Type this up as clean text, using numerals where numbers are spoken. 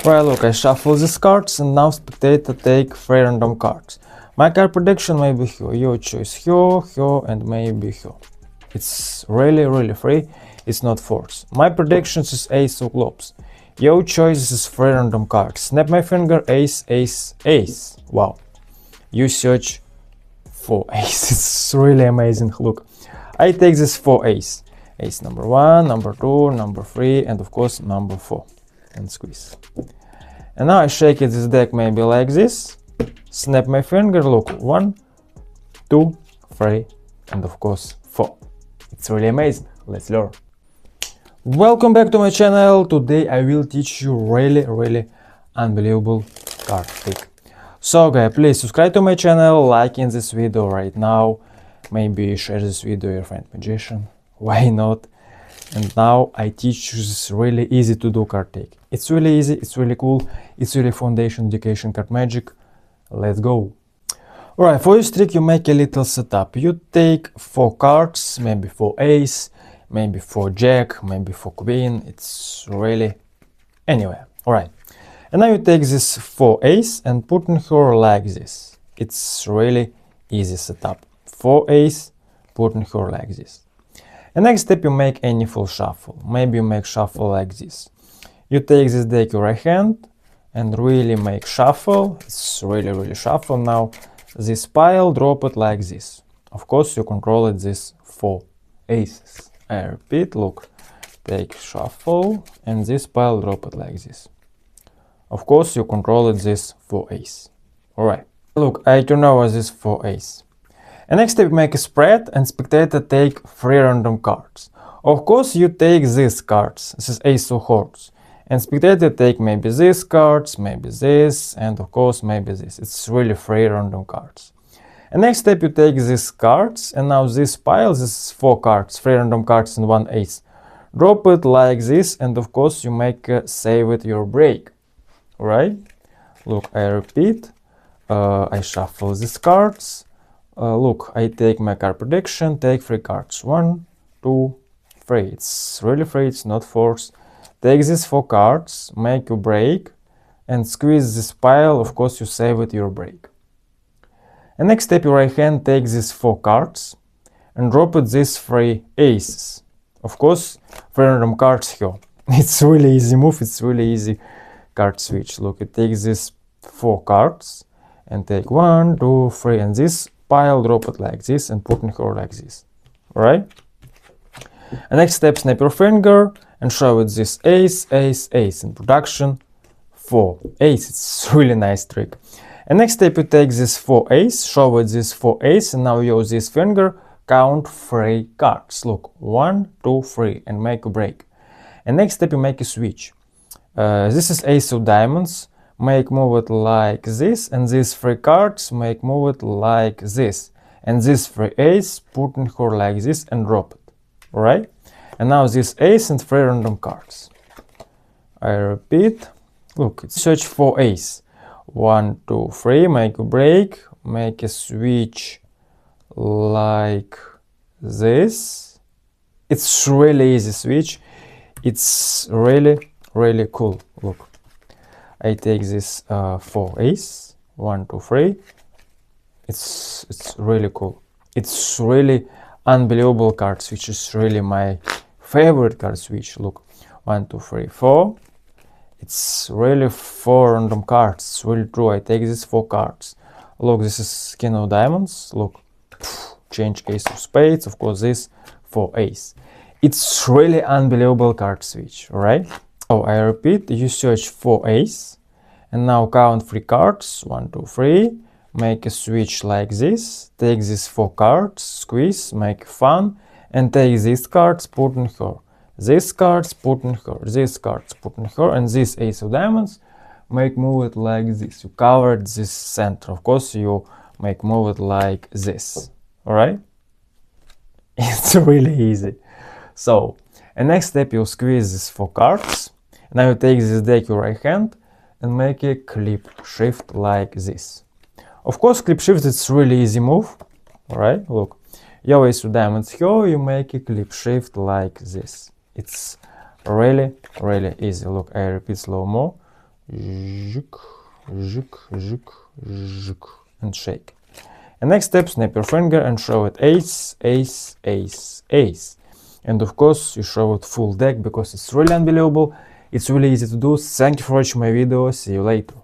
Right, look, I shuffle these cards and now spectator take 3 random cards. My card prediction may be here, your choice here, here and maybe here. It's really free, it's not force. My predictions is ace of clubs. Your choice is 3 random cards. Snap my finger, ace, ace, ace. Wow. You search for ace, it's really amazing, look. I take this 4 ace. Ace number 1, number 2, number 3 and of course number 4. And squeeze. And now I shake it this deck maybe like this, snap my finger, look, 1, 2, 3 and of course 4. It's really amazing, let's learn. Welcome back to my channel. Today I will teach you really unbelievable card trick. So guys, please subscribe to my channel, like in this video right now, maybe share this video with your friend magician, why not? And now I teach you this really easy to do card trick. It's really easy, it's really cool, it's really foundation education card magic. Let's go. Alright, for this trick you make a little setup. You take 4 cards, maybe 4 ace, maybe 4 jack, maybe 4 queen. It's really anywhere. Alright. And now you take this 4 ace and put in her like this. It's really easy setup. 4 ace, put in her like this. And next step you make any full shuffle. Maybe you make shuffle like this. You take this deck in your right hand and really make shuffle. It's really shuffle. Now this pile, drop it like this. Of course you control it this 4 aces. I repeat, look, take shuffle and this pile, drop it like this. Of course you control it this 4 ace. Alright, look, I turn over this 4 ace. And next step make a spread and spectator take 3 random cards. Of course you take these cards, this is ace of hearts. And spectator take maybe these cards, maybe this, and of course maybe this. It's really 3 random cards. And next step you take these cards, and now this pile, this is 4 cards, 3 random cards and 1 ace. Drop it like this, and of course you make a save with your break. Alright? Look, I repeat, I shuffle these cards. Look, I take my card prediction, take 3 cards. 1, 2, 3. It's really 3, it's not force. Take these 4 cards, make your break, and squeeze this pile, of course you save it your break. And next step your right hand take these 4 cards and drop it these 3 aces. Of course, 3 random cards here. It's really easy move, it's really easy card switch. Look, you take these 4 cards and take 1, 2, 3 and this pile, drop it like this and put in her like this. Alright? And next step, snap your finger and show it this ace, ace, ace. In production, 4 ace. It's really nice trick. And next step you take this 4 ace, show it this 4 ace, and now use this finger, count 3 cards. Look, 1, 2, 3, and make a break. And next step you make a switch. This is ace of diamonds. Make move it like this, and these 3 cards make move it like this. And this 3 ace, put in her like this and drop it. Alright? And now this ace and 3 random cards. I repeat. Look, search for ace. 1, 2, 3, make a break, make a switch like this. It's really easy switch. It's really cool. Look, I take this 4 ace. 1, 2, 3. It's really cool. It's really unbelievable card switch. Is really my favorite card switch. Look, 1, 2, 3, 4. It's really 4 random cards. It's really true. I take these 4 cards. Look, this is king of diamonds. Look, change ace of spades. Of course, this 4 ace. It's really unbelievable card switch. Alright. So I repeat. You search 4 ace, and now count 3 cards. 1, 2, 3. Make a switch like this. Take these 4 cards, squeeze, make fun, and take these cards, put in her. These cards, put in her. These cards, put in her, and this ace of diamonds, make move it like this. You covered this center. Of course, you make move it like this. Alright? It's really easy. So, and next step, you squeeze these 4 cards. Now you take this deck in your right hand and make a clip shift like this. Of course, clip shift is really easy move. Alright, look. Your ace of diamonds here, you make a clip shift like this. It's really easy. Look, I repeat slow-mo. zhik, zhik, zhik, zhik, and shake. And next step, snap your finger and show it ace, ace, ace, ace. And of course, you show it full deck because it's really unbelievable. It's really easy to do. Thank you for watching my video. See you later.